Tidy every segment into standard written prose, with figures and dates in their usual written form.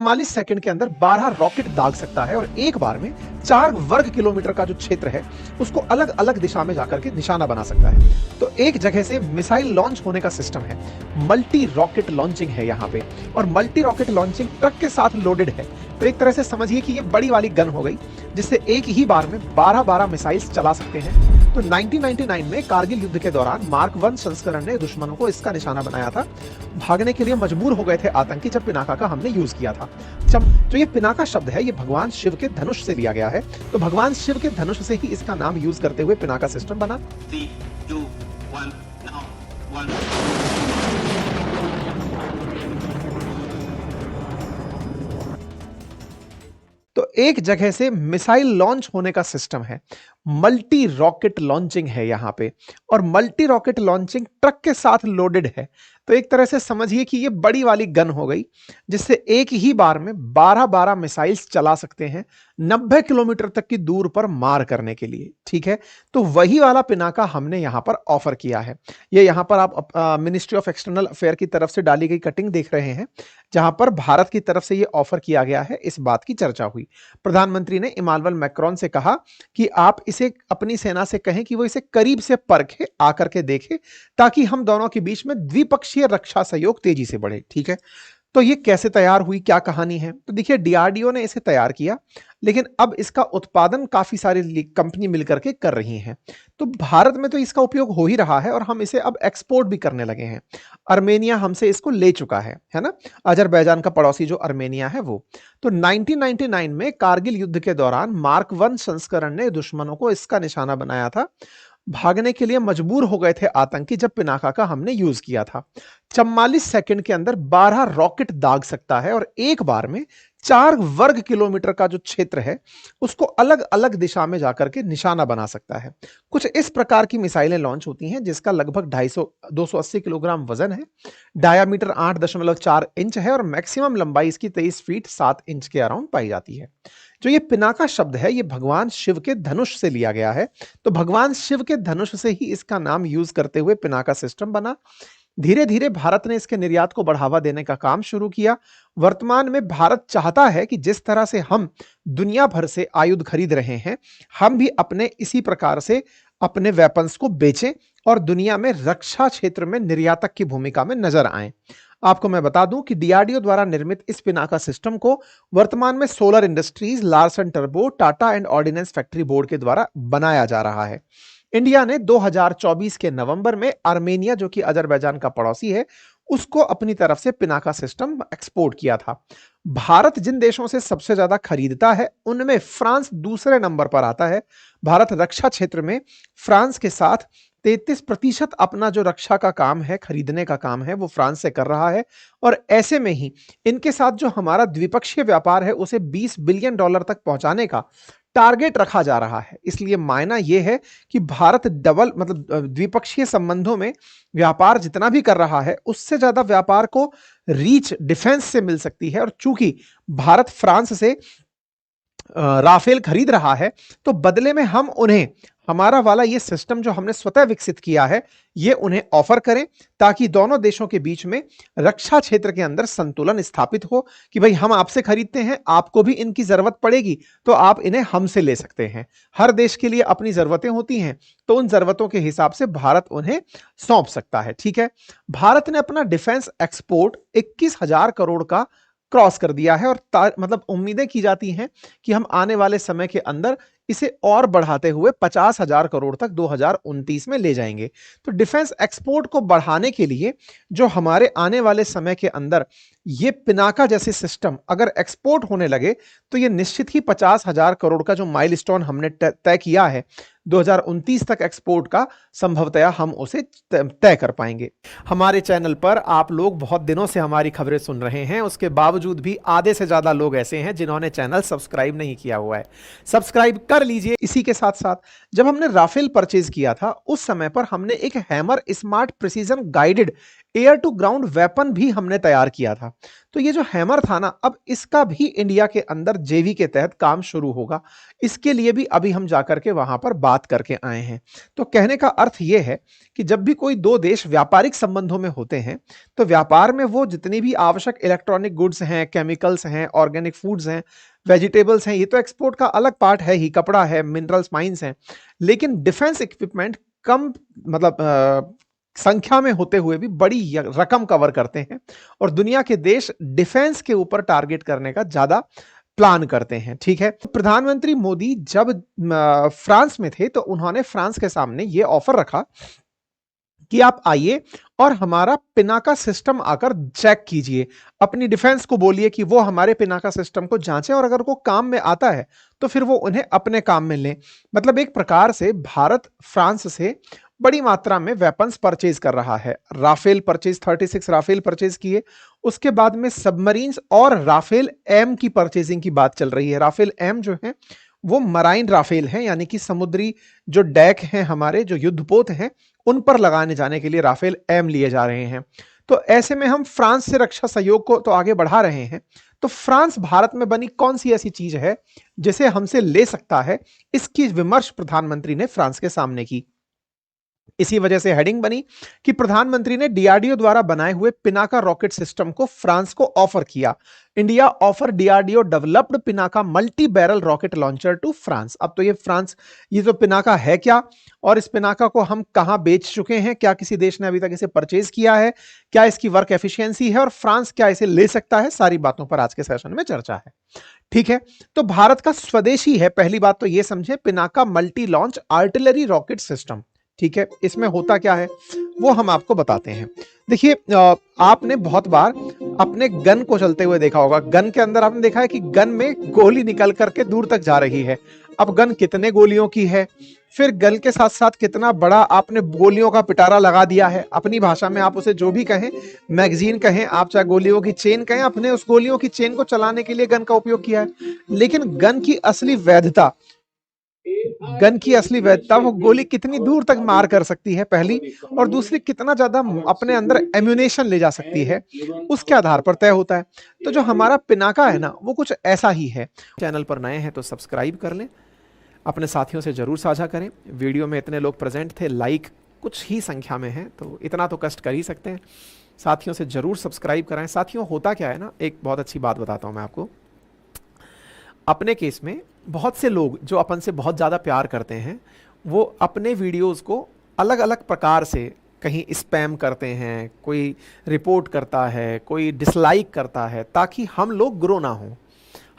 44 second के अंदर 12 rocket दाग सकता है और एक बार में 4 वर्ग किलोमीटर का जो क्षेत्र है उसको अलग अलग दिशा में जाकर के निशाना बना सकता है। तो एक जगह से मिसाइल लॉन्च होने का सिस्टम है, मल्टी रॉकेट लॉन्चिंग है यहाँ पे, और मल्टी रॉकेट लॉन्चिंग ट्रक के साथ लोडेड है। तो एक तरह से समझिए कि ये बड़ी वाली गन हो गई जिससे एक ही बार में 12-12 मिसाइल्स चला सकते हैं। तो 1999 में कारगिल युद्ध के दौरान मार्क 1 संस्करण ने दुश्मनों को इसका निशाना बनाया था। भागने के लिए मजबूर हो गए थे आतंकी जब पिनाका का हमने यूज किया था। तो ये पिनाका शब्द है, ये भगवान शिव के धनुष से लिया गया है। तो भगवान शिव के धनुष से ही इसका नाम यूज करते हुए पिनाका सिस्टम बना। 3, 2, 1, now, 1. तो एक जगह से मिसाइल लॉन्च होने का सिस्टम है, मल्टी रॉकेट लॉन्चिंग है यहाँ पे, और मल्टी रॉकेट लॉन्चिंग ट्रक के साथ लोडेड है। तो एक तरह से समझिए कि ये बड़ी वाली गन हो गई जिससे एक ही बार में 12-12 मिसाइल्स चला सकते हैं 90 किलोमीटर तक की दूर पर मार करने के लिए। ठीक है, तो वही वाला पिनाका हमने यहाँ पर ऑफर किया है। ये यहाँ पर आप मिनिस्ट्री ऑफ एक्सटर्नल अफेयर की तरफ से डाली गई कटिंग देख रहे हैं जहां पर भारत की तरफ से ये ऑफर किया गया है। इस बात की चर्चा हुई, प्रधानमंत्री ने इमानुएल मैक्रोन से कहा कि आप इसे अपनी सेना से कहें कि वो इसे करीब से परखे, आकर के देखे, ताकि हम दोनों के बीच में द्विपक्षीय रक्षा सहयोग तेजी से बढ़े। ठीक है, तो ये कैसे तैयार हुई, क्या कहानी है? तो देखिए, डीआरडीओ ने इसे तैयार किया, लेकिन अब इसका उत्पादन काफी सारी कंपनी मिलकर के कर रही हैं। तो भारत में तो इसका उपयोग हो ही रहा है और हम इसे अब एक्सपोर्ट भी करने लगे हैं। अर्मेनिया हमसे इसको ले चुका है ना, अजरबैजान का पड़ोसी जो अर्मेनिया है वो। तो 1999 में कारगिल युद्ध के दौरान मार्क 1 संस्करण ने दुश्मनों को इसका निशाना बनाया था। भागने के लिए मजबूर हो गए थे आतंकी जब पिनाका का हमने यूज किया था। 44 सेकंड के अंदर 12 रॉकेट दाग सकता है और एक बार में 4 वर्ग किलोमीटर का जो क्षेत्र है उसको अलग अलग दिशा में जाकर के निशाना बना सकता है। कुछ इस प्रकार की मिसाइलें लॉन्च होती हैं जिसका लगभग 280 किलोग्राम वजन है, डायामीटर 8.4 इंच है और मैक्सिमम लंबाई इसकी 23 फीट 7 इंच के अराउंड पाई जाती है। जो ये पिनाका शब्द है ये भगवान शिव के धनुष से लिया गया है। तो भगवान शिव के धनुष से ही इसका नाम यूज करते हुए पिनाका सिस्टम बना। धीरे धीरे भारत ने इसके निर्यात को बढ़ावा देने का काम शुरू किया। वर्तमान में भारत चाहता है कि जिस तरह से हम दुनिया भर से आयुध खरीद रहे हैं, हम भी अपने इसी प्रकार से अपने वेपन्स को बेचें और दुनिया में रक्षा क्षेत्र में निर्यातक की भूमिका में नजर आए। आपको मैं बता दूं कि डीआरडीओ द्वारा निर्मित इस पिनाका सिस्टम को वर्तमान में solar industries, Larsen turbo, Tata and ordnance factory board के द्वारा बनाया जा रहा है। इंडिया ने 2024 के नवंबर में आर्मेनिया, जो कि अजरबैजान का पड़ोसी है, उसको अपनी तरफ से पिनाका सिस्टम एक्सपोर्ट किया था। भारत जिन देशों से सबसे ज्यादा खरीदता है उनमें फ्रांस दूसरे नंबर पर आता है। भारत रक्षा क्षेत्र में फ्रांस के साथ 33% अपना जो रक्षा का काम है, खरीदने का काम है, वो फ्रांस से कर रहा है। और ऐसे में ही इनके साथ जो हमारा द्विपक्षीय व्यापार है उसे $20 बिलियन तक पहुंचाने का टारगेट रखा जा रहा है। इसलिए मायना यह है कि भारत द्विपक्षीय संबंधों में व्यापार जितना भी कर रहा है उससे ज्यादा व्यापार को रीच डिफेंस से मिल सकती है। और चूंकि भारत फ्रांस से राफेल खरीद रहा है तो बदले में हम उन्हें हमारा वाला ये सिस्टम जो हमने स्वतः विकसित किया है ये उन्हें ऑफर करें, ताकि दोनों देशों के बीच में रक्षा क्षेत्र के अंदर संतुलन स्थापित हो कि भाई हम आपसे खरीदते हैं, आपको भी इनकी जरूरत पड़ेगी तो आप इन्हें हमसे ले सकते हैं। हर देश के लिए अपनी जरूरतें होती हैं तो उन जरूरतों के हिसाब से भारत उन्हें सौंप सकता है। ठीक है, भारत ने अपना डिफेंस एक्सपोर्ट 21,000 करोड़ का क्रॉस कर दिया है और उम्मीदें की जाती हैं कि हम आने वाले समय के अंदर इसे और बढ़ाते हुए 50,000 करोड़ तक 2029 में ले जाएंगे। तो डिफेंस एक्सपोर्ट को बढ़ाने के लिए जो हमारे आने वाले समय के अंदर ये पिनाका जैसे सिस्टम अगर एक्सपोर्ट होने लगे तो ये निश्चित ही 50,000 करोड़ का जो माइलस्टोन हमने तय किया है 2029 तक एक्सपोर्ट का, संभवतया हम उसे तय कर पाएंगे। हमारे चैनल पर आप लोग बहुत दिनों से हमारी खबरें सुन रहे हैं, उसके बावजूद भी आधे से ज्यादा लोग ऐसे हैं जिन्होंने चैनल सब्सक्राइब नहीं किया हुआ है। सब्सक्राइब कर लीजिए। इसी के साथ साथ जब हमने राफेल परचेज किया था उस समय पर हमने एक hammer smart precision guided air to ground weapon भी हमने तैयार किया था। तो ये जो हैमर था ना, अब इसका भी इंडिया के अंदर जेवी के तहत काम शुरू होगा। इसके लिए भी अभी हम जाकर के वहां पर बात करके आए हैं। तो कहने का अर्थ ये है कि जब भी कोई दो देश व्यापारिक संबंधों में होते हैं, तो व्यापार में वो जितनी भी आवश्यक इलेक्ट्रॉनिक गुड्स हैं, केमिकल्स हैं, ऑर्गेनिक फूड्स हैं, वेजिटेबल्स हैं, ये तो एक्सपोर्ट का अलग पार्ट है ही, कपड़ा है, मिनरल्स, माइंस हैं। लेकिन डिफेंस इक्विपमेंट कम मतलब संख्या में होते हुए भी बड़ी रकम कवर करते हैं, और दुनिया के देश डिफेंस के ऊपर टारगेट करने का ज्यादा प्लान करते हैं। ठीक है, तो प्रधानमंत्री मोदी जब फ्रांस में थे तो उन्होंने फ्रांस के सामने यह ऑफर रखा कि आप आइए और हमारा पिनाका सिस्टम आकर चेक कीजिए, अपनी डिफेंस को बोलिए कि वो हमारे पिनाका सिस्टम को जांचें, और अगर वो काम में आता है तो फिर वो उन्हें अपने काम में लें। मतलब एक प्रकार से भारत फ्रांस से बड़ी मात्रा में वेपन्स परचेज कर रहा है। राफेल परचेज, 36 राफेल परचेज किए, उसके बाद में सबमरीन्स और राफेल एम की परचेजिंग की बात चल रही है। राफेल एम जो है वो मराइन राफेल हैं, यानी कि समुद्री जो डेक हैं हमारे, जो युद्धपोत हैं, उन पर लगाने जाने के लिए राफेल एम लिए जा रहे हैं। तो ऐसे में हम फ्रांस से रक्षा सहयोग को तो आगे बढ़ा रहे हैं। तो फ्रांस भारत में बनी कौन सी ऐसी चीज है जिसे हमसे ले सकता है, इसकी विमर्श प्रधानमंत्री ने फ्रांस के सामने की। इसी वजह से हेडिंग बनी कि प्रधानमंत्री ने डीआरडीओ द्वारा बनाए हुए पिनाका रॉकेट सिस्टम को फ्रांस को ऑफर किया। India offer DRDO developed Pinaka multi barrel rocket launcher to France. अब तो ये फ्रांस, ये जो पिनाका है क्या, और इस पिनाका को हम कहां बेच चुके हैं, क्या किसी देश ने अभी तक इसे परचेज किया है, क्या इसकी वर्क एफिशिएंसी है, और फ्रांस क्या इसे ले सकता है, सारी बातों पर आज के सेशन में चर्चा है। ठीक है, तो भारत का स्वदेशी है, पहली बात तो यह समझे, Pinaka multi launch artillery rocket system. ठीक है, इसमें होता क्या है वो हम आपको बताते हैं। देखिए, आपने बहुत बार अपने गन को चलते हुए देखा होगा। गन के अंदर आपने देखा है कि गन में गोली निकल करके दूर तक जा रही है। अब गन कितने गोलियों की है, फिर गन के साथ साथ कितना बड़ा आपने गोलियों का पिटारा लगा दिया है, अपनी भाषा में आप उसे जो भी कहें, मैगजीन कहें आप, चाहे गोलियों की चेन कहें, आपने उस गोलियों की चेन को चलाने के लिए गन का उपयोग किया है। लेकिन गन की असली वैधता, वो गोली कितनी दूर तक मार कर सकती है पहली, और दूसरी कितना ज्यादा अपने अंदर एम्यूनेशन ले जा सकती है, उसके आधार पर तय होता है। तो जो हमारा पिनाका है ना, वो कुछ ऐसा ही है। चैनल पर नए हैं तो सब्सक्राइब कर लें, अपने साथियों से जरूर साझा करें। वीडियो में इतने लोग प्रेजेंट थे, लाइक कुछ ही संख्या में है, तो इतना तो कष्ट कर ही सकते हैं। साथियों से जरूर सब्सक्राइब कराएं। साथियों, होता क्या है ना, एक बहुत अच्छी बात बताता हूं मैं आपको। अपने केस में बहुत से लोग जो अपन से बहुत ज़्यादा प्यार करते हैं, वो अपने वीडियोस को अलग अलग प्रकार से कहीं स्पैम करते हैं, कोई रिपोर्ट करता है, कोई डिसलाइक करता है, ताकि हम लोग ग्रो ना हों।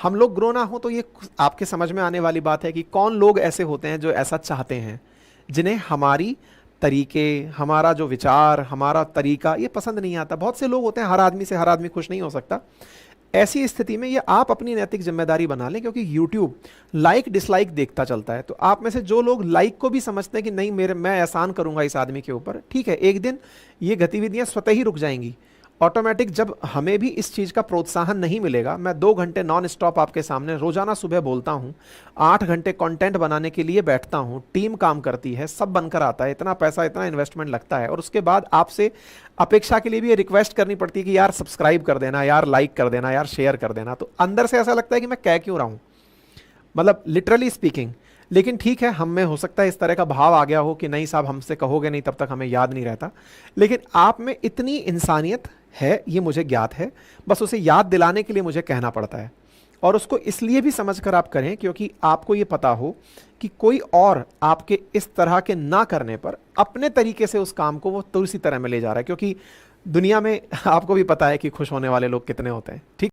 हम लोग ग्रो ना हो तो ये आपके समझ में आने वाली बात है कि कौन लोग ऐसे होते हैं जो ऐसा चाहते हैं, जिन्हें हमारी तरीके, हमारा जो विचार, हमारा तरीका ये पसंद नहीं आता। बहुत से लोग होते हैं, हर आदमी से हर आदमी खुश नहीं हो सकता। ऐसी स्थिति में ये आप अपनी नैतिक जिम्मेदारी बना लें, क्योंकि YouTube लाइक डिसलाइक देखता चलता है। तो आप में से जो लोग लाइक को भी समझते हैं कि नहीं, मैं एहसान करूंगा इस आदमी के ऊपर, ठीक है, एक दिन ये गतिविधियां स्वतः ही रुक जाएंगी ऑटोमेटिक। जब हमें भी इस चीज़ का प्रोत्साहन नहीं मिलेगा, मैं 2 घंटे नॉन स्टॉप आपके सामने रोजाना सुबह बोलता हूँ, 8 घंटे कंटेंट बनाने के लिए बैठता हूँ, टीम काम करती है, सब बनकर आता है, इतना पैसा, इतना इन्वेस्टमेंट लगता है, और उसके बाद आपसे अपेक्षा के लिए भी ये रिक्वेस्ट करनी पड़ती है कि यार सब्सक्राइब कर देना, यार लाइक कर देना, यार शेयर कर देना। तो अंदर से ऐसा लगता है कि मैं कह क्यों रहा हूँ, मतलब लिटरली स्पीकिंग। लेकिन ठीक है, हम में हो सकता है इस तरह का भाव आ गया हो कि नहीं साहब, हमसे कहोगे नहीं तब तक हमें याद नहीं रहता। लेकिन आप में इतनी इंसानियत है, ये मुझे ज्ञात है, बस उसे याद दिलाने के लिए मुझे कहना पड़ता है। और उसको इसलिए भी समझकर आप करें क्योंकि आपको ये पता हो कि कोई और आपके इस तरह के ना करने पर अपने तरीके से उस काम को वो तो उसी तरह में ले जा रहा है। क्योंकि दुनिया में आपको भी पता है कि खुश होने वाले लोग कितने होते हैं। ठीक।